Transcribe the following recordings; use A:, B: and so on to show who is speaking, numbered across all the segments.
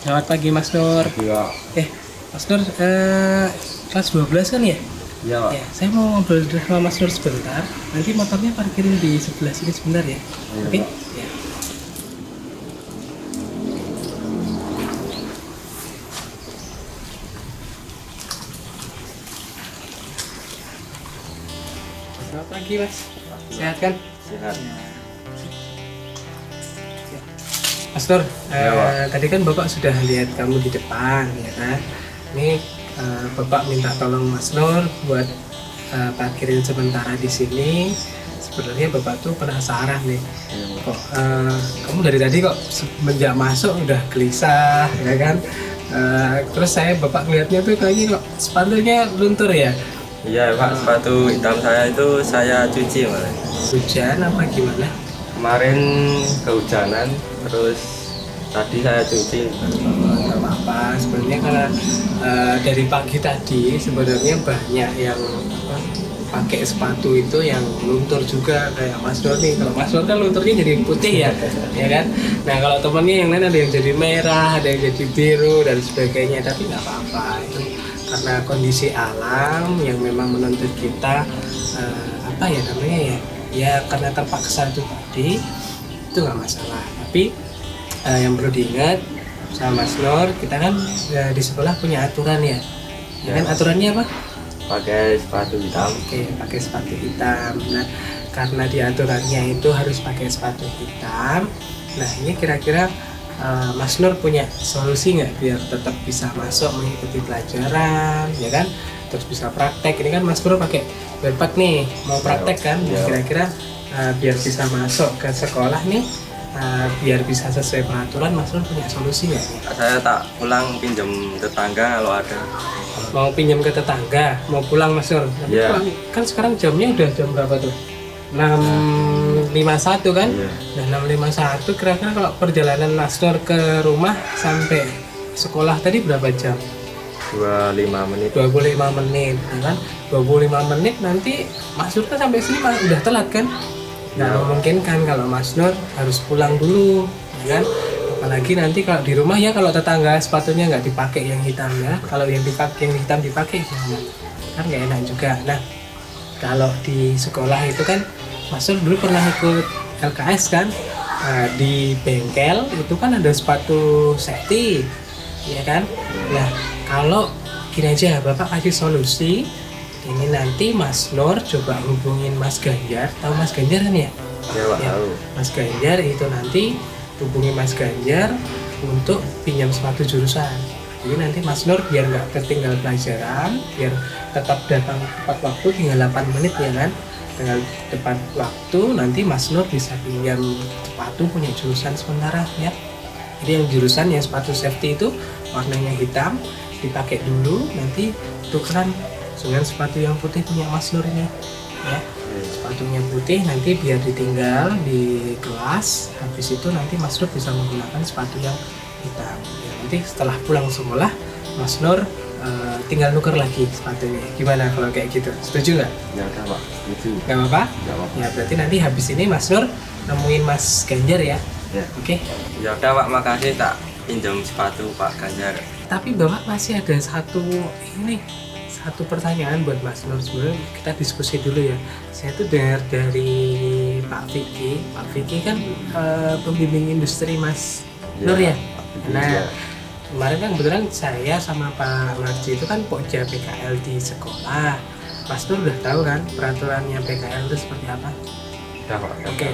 A: Selamat pagi Mas Nur.
B: Iya,
A: Mas Nur, kelas 12 kan ya?
B: iya Pak.
A: Ya, saya mau ngobrol dulu sama Mas Nur sebentar. Nanti motornya parkirin di sebelah sini sebentar ya.
B: Iya,
A: Oke?
B: Pak.
A: Ya. Selamat pagi Mas. Sehat kan?
B: Sehat.
A: Mas Nur,
B: Iya, Pak.
A: tadi kan Bapak sudah lihat kamu di depan, ya kan? Ini Bapak minta tolong Mas Nur buat parkirin sementara di sini. Sebenarnya Bapak tuh penasaran nih,
B: Iya, Pak.
A: kok kamu dari tadi kok semenjak masuk udah gelisah, ya kan? Terus Bapak ngeliatnya tuh kayaknya kok sepatunya luntur ya?
B: Iya Pak, sepatu hitam saya itu saya cuci malah.
A: Hujan apa gimana?
B: Kemarin kehujanan, terus tadi saya cuci.
A: Nggak apa-apa, sebenarnya karena dari pagi tadi sebenarnya banyak yang pakai sepatu itu yang luntur juga kayak Mas Nur nih. Kalau Mas Nur kan lunturnya jadi putih ya, ya kan? Nah kalau temennya yang lain ada yang jadi merah, ada yang jadi biru dan sebagainya, tapi nggak apa-apa itu karena kondisi alam yang memang menuntut kita apa ya namanya ya karena terpaksa itu tadi itu nggak masalah. Tapi yang perlu diingat sama Mas Nur, kita kan di sekolah punya aturan ya. Ya kan aturannya apa?
B: Pakai sepatu hitam.
A: Oke, pakai sepatu hitam. Nah, karena di aturannya itu harus pakai sepatu hitam. Nah, ini kira-kira Mas Nur punya solusi nggak biar tetap bisa masuk mengikuti pelajaran, ya kan? Terus bisa praktek. Ini kan Mas Nur pakai backpack nih, mau praktek kan?
B: Iya.
A: Kira-kira biar bisa masuk ke sekolah nih, biar bisa sesuai peraturan, Mas Nur punya solusi nggak?
B: Saya tak pulang pinjam tetangga kalau ada.
A: Mau pinjam ke tetangga, mau pulang Mas Nur. Tapi
B: Iya.
A: kan sekarang jamnya udah jam berapa tuh? 6.51 kan?
B: Iya.
A: Nah 6.51 kira-kira kalau perjalanan Mas Nur ke rumah sampai sekolah tadi berapa jam?
B: 25 menit.
A: 25 menit, ya kan? 25 menit nanti Mas Nur kan sampai sini udah telat kan? Nggak
B: Iya.
A: memungkinkan kalau Mas Nur harus pulang dulu, ya kan? Apalagi nanti kalau di rumah ya kalau tetangga sepatunya nggak dipakai yang hitam ya, kalau yang dipakai yang hitam dipakai gimana? Kan nggak enak juga. Nah kalau di sekolah itu kan Mas Nur dulu pernah ikut LKS kan. Di bengkel itu kan ada sepatu safety, ya kan? Nah kalau gini aja Bapak kasih solusi, ini nanti Mas Nur coba hubungin Mas Ganjar, tahu Mas Ganjar kan ya?
B: Iya Pak,
A: Ya,
B: tahu.
A: Mas Ganjar itu nanti hubungi Mas Ganjar untuk pinjam sepatu jurusan. Jadi nanti Mas Nur biar nggak ketinggal pelajaran, biar tetap datang tepat waktu, tinggal 8 menit ya kan, tinggal tepat waktu, nanti Mas Nur bisa pinjam sepatu punya jurusan sementara ya. Jadi yang jurusan yang sepatu safety itu warnanya hitam dipakai dulu, nanti tukeran dengan sepatu yang putih punya Mas Nur ini ya. Sepatunya putih nanti biar ditinggal di kelas, habis itu nanti Mas Nur bisa menggunakan sepatu yang hitam ya, nanti setelah pulang sekolah Mas Nur tinggal nuker lagi sepatunya. Gimana kalau kayak gitu, setuju nggak?
B: Ya udah Pak, itu.
A: Nggak apa-apa?
B: Nggak apa-apa.
A: Ya berarti nanti habis ini Mas Nur nemuin Mas Ganjar ya.
B: Ya.
A: Oke.
B: Ya udah Pak, makasih tak pinjam sepatu Pak Ganjar.
A: Tapi Bapak masih ada satu pertanyaan buat Mas Nur. Sebenarnya kita diskusi dulu ya. Saya tuh dengar dari Pak Vicky kan pembimbing industri Mas Nur ya. Nah
B: Iya.
A: kemarin kan kebetulan saya sama Pak Marji itu kan pokja PKL di sekolah. Mas Nur udah tahu kan peraturannya PKL itu seperti apa?
B: Udah Pak.
A: Oke,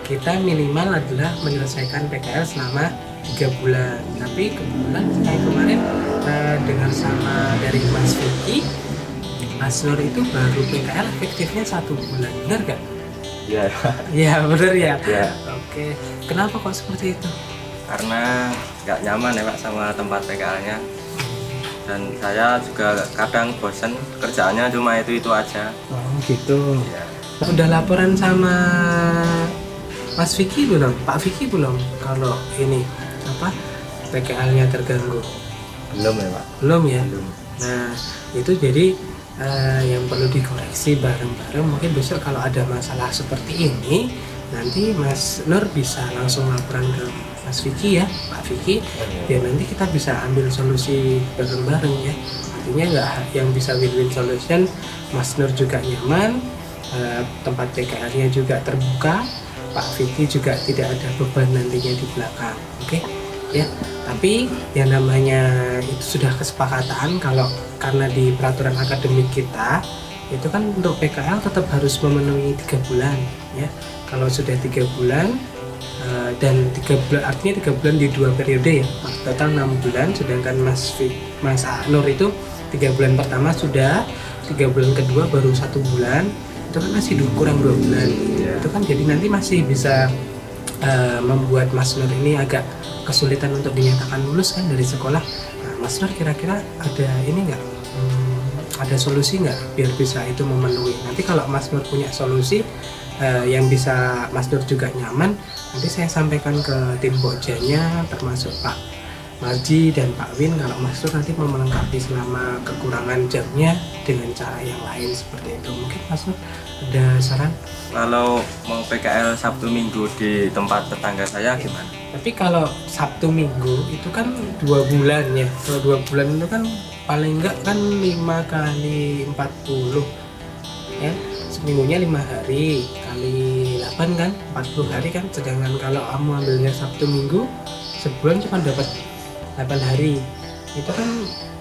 A: kita minimal adalah menyelesaikan PKL selama 3 bulan. Tapi kebetulan saya kemarin dengar sama dari Mas Vicky, Mas Nur itu baru PKL efektifnya 1 bulan, benar gak?
B: Iya.
A: Iya benar ya.
B: Ya.
A: Oke, kenapa kok seperti itu?
B: Karena nggak nyaman ya Pak sama tempat PKL-nya, dan saya juga kadang bosen kerjaannya cuma itu aja.
A: Oh gitu.
B: Ya.
A: Udah laporan sama Mas Vicky belum? Pak Vicky belum? Kalau ini apa PKL-nya terganggu?
B: Belum ya Pak.
A: Belum ya.
B: Belum.
A: Nah itu jadi yang perlu dikoreksi bareng-bareng. Mungkin besok kalau ada masalah seperti ini, nanti Mas Nur bisa langsung laporan ke Mas Vicky ya, Pak Vicky, biar nanti kita bisa ambil solusi bareng-bareng ya. Artinya nggak yang bisa win-win solution, Mas Nur juga nyaman, tempat PKL-nya juga terbuka, Pak Vicky juga tidak ada beban nantinya di belakang, oke? Ya, tapi yang namanya itu sudah kesepakatan kalau karena di peraturan akademik kita itu kan untuk PKL tetap harus memenuhi 3 bulan ya. Kalau sudah 3 bulan dan 3 bulan artinya 3 bulan di 2 periode ya, total 6 bulan, sedangkan Mas Nur itu 3 bulan pertama sudah, 3 bulan kedua baru 1 bulan, itu kan masih kurang 2 bulan. Itu kan jadi nanti masih bisa membuat Mas Nur ini agak kesulitan untuk dinyatakan lulus kan dari sekolah. Nah, Mas Nur kira-kira ada ini nggak? Ada solusi nggak biar bisa itu memenuhi? Nanti kalau Mas Nur punya solusi yang bisa Mas Nur juga nyaman, nanti saya sampaikan ke tim Pokjanya termasuk Pak Marji dan Pak Win kalau Mas Nur nanti mau melengkapi selama kekurangan jamnya dengan cara yang lain seperti itu. Mungkin Mas Nur ada saran?
B: Kalau mau PKL Sabtu Minggu di tempat tetangga saya gimana?
A: Tapi kalau Sabtu Minggu itu kan 2 bulan ya. Kalau 2 bulan itu kan paling enggak kan 5 kali 40 ya. Seminggunya 5 hari kali 8 kan 40 hari kan. Sedangkan kalau kamu ambilnya Sabtu Minggu sebulan cuma dapat 8 hari. Itu kan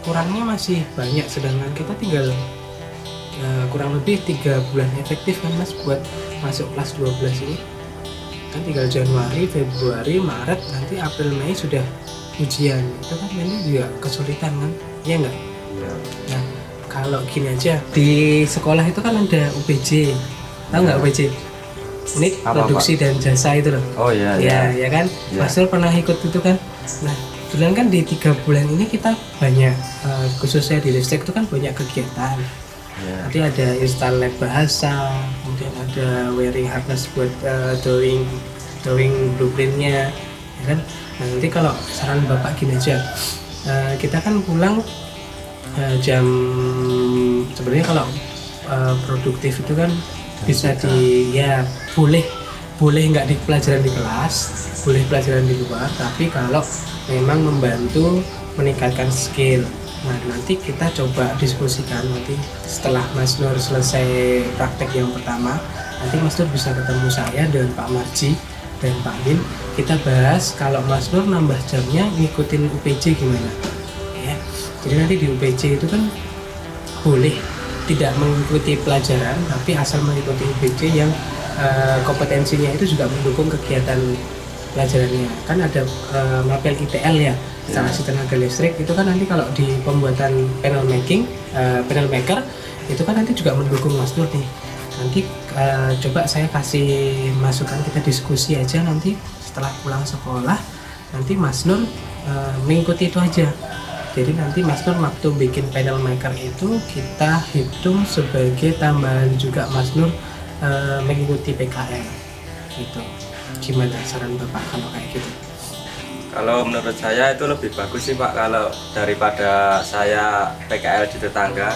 A: kurangnya masih banyak, sedangkan kita tinggal kurang lebih 3 bulan efektif kan Mas buat masuk kelas 12 ini. Kan tinggal Januari, Februari, Maret, nanti April, Mei sudah ujian. Itu kan ini juga kesulitan kan, iya nggak?
B: Ya.
A: Nah, kalau gini aja, di sekolah itu kan ada UPJ, tahu nggak UPJ? Unit Produksi dan Jasa itu loh.
B: Oh iya.
A: Ya kan,
B: Ya.
A: Mas Nur pernah ikut itu kan? Nah, kebetulan kan di 3 bulan ini kita banyak, khususnya di Listek itu kan banyak kegiatan.
B: Ya.
A: Nanti ada install lab bahasa, kemudian ada wearing harness buat drawing blueprintnya, ya kan. Nah, nanti kalau saran Bapak gini aja, kita kan pulang jam sebenarnya kalau produktif itu kan bisa ya boleh nggak di pelajaran di kelas, boleh pelajaran di luar, tapi kalau memang membantu meningkatkan skill. Nah, nanti kita coba diskusikan nanti setelah Mas Nur selesai praktek yang pertama, nanti Mas Nur bisa ketemu saya dan Pak Marji dan Pak Win, kita bahas kalau Mas Nur nambah jamnya ngikutin UPJ gimana ya. Jadi nanti di UPJ itu kan boleh tidak mengikuti pelajaran, tapi asal mengikuti UPJ yang kompetensinya itu juga mendukung kegiatan pelajarannya. Kan ada mapel ITL ya, instalasi tenaga listrik, itu kan nanti kalau di pembuatan panel maker itu kan nanti juga mendukung Mas Nur nih. Nanti coba saya kasih masukan, kita diskusi aja nanti setelah pulang sekolah, nanti Mas Nur mengikuti itu aja. Jadi nanti Mas Nur waktu bikin panel maker itu kita hitung sebagai tambahan juga Mas Nur mengikuti PKL gitu. Gimana saran Bapak kalau kayak gitu?
B: Kalau menurut saya itu lebih bagus sih Pak, kalau daripada saya PKL di tetangga.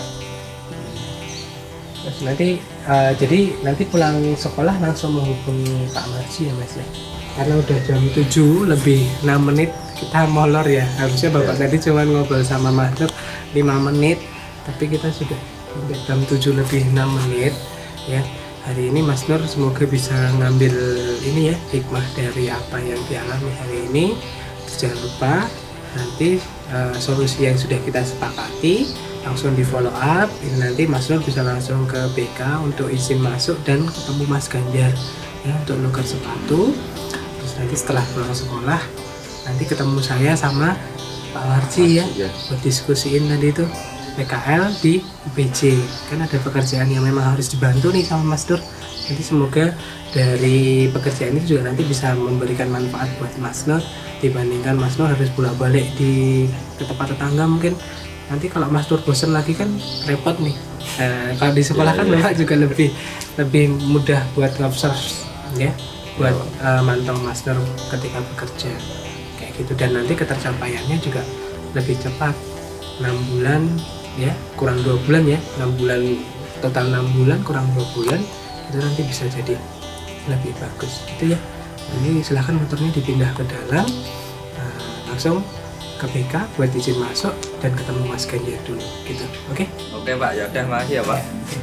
A: Terus nanti jadi nanti pulang sekolah langsung menghubungi Pak Marji ya Mas ya. Karena udah jam 7 lebih 6 menit kita molor ya. Harusnya Bapak tadi cuma ngobrol sama Mas Nur 5 menit, tapi kita sudah jam 7 lebih 6 menit ya. Hari ini Mas Nur semoga bisa ngambil ini ya, hikmah dari apa yang dialami hari ini. Terus jangan lupa nanti solusi yang sudah kita sepakati langsung di follow up. Ini nanti Mas Nur bisa langsung ke BK untuk izin masuk dan ketemu Mas Ganjar ya untuk nuker sepatu. Terus nanti setelah pulang sekolah nanti ketemu saya sama Pak Marji ya buat diskusiin tadi itu PKL di UPJ. Kan ada pekerjaan yang memang harus dibantu nih sama Mas Nur. Nanti semoga dari pekerjaan itu juga nanti bisa memberikan manfaat buat Mas Nur, dibandingkan Mas Nur harus bolak-balik ke tempat tetangga mungkin. Nanti kalau Mas Nur bosan lagi kan repot nih. Kalau di sekolah kan Bapak juga lebih mudah buat ngobserv ya, buat mantau Mas Nur ketika bekerja kayak gitu. Dan nanti ketercapaiannya juga lebih cepat. 6 bulan ya, kurang 2 bulan ya, 6 bulan total 6 bulan kurang 2 bulan itu nanti bisa jadi lebih bagus gitu ya. Ini silahkan motornya dipindah ke dalam, langsung ke BK buat izin masuk dan ketemu Mas Ganjar dulu gitu. Oke?
B: Oke Pak, ya udah makasih ya Pak.
A: Oke.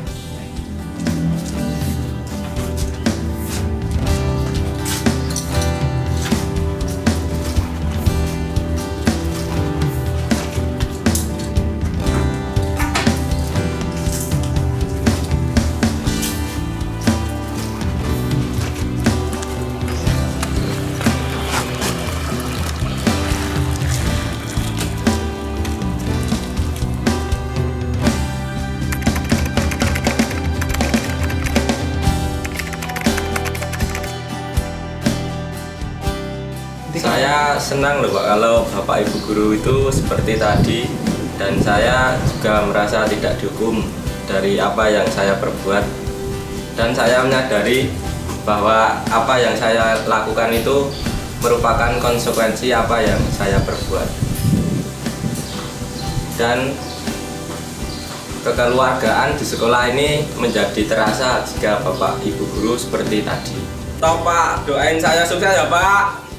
B: Saya senang loh Pak kalau Bapak Ibu guru itu seperti tadi, dan saya juga merasa tidak dihukum dari apa yang saya perbuat, dan saya menyadari bahwa apa yang saya lakukan itu merupakan konsekuensi apa yang saya perbuat, dan kekeluargaan di sekolah ini menjadi terasa jika Bapak Ibu guru seperti tadi. Toh Pak, doain saya sukses ya Pak.